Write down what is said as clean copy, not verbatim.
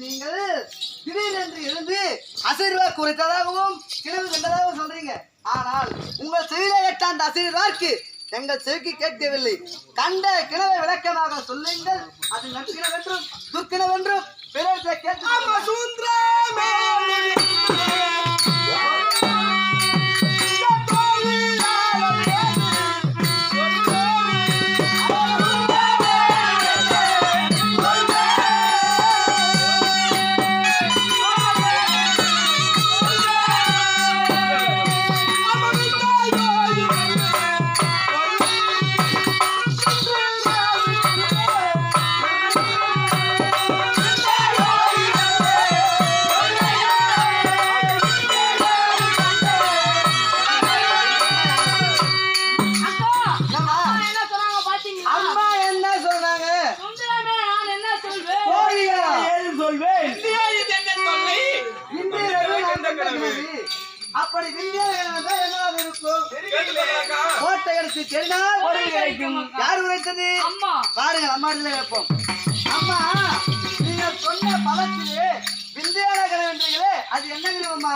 நீங்கள் திடீரென்று எழுந்து அசைவா குறைத்ததாகவும் கிழவு கண்டதாகவும் சொல்றீங்க. ஆனால் உங்கள் செவியில கேட்ட அந்த அசைவாக்கு எங்கள் செவிக்கு கேட்கவில்லை. கண்ட கிணவை விளக்கமாக சொல்லுங்கள். அது நற்கிணவென்றும் துர்க்கிணவென்றும் பிறர்களை கேட்டு அப்படி கோட்டை எடுத்து தெரிந்தால் யார் உரைத்தது? பாருங்கள், அம்மா கேட்போம். அம்மா, நீங்க சொன்ன பழத்திலே விந்தியான கிழவன்றீங்களே, அது என்ன கிழவம்மா?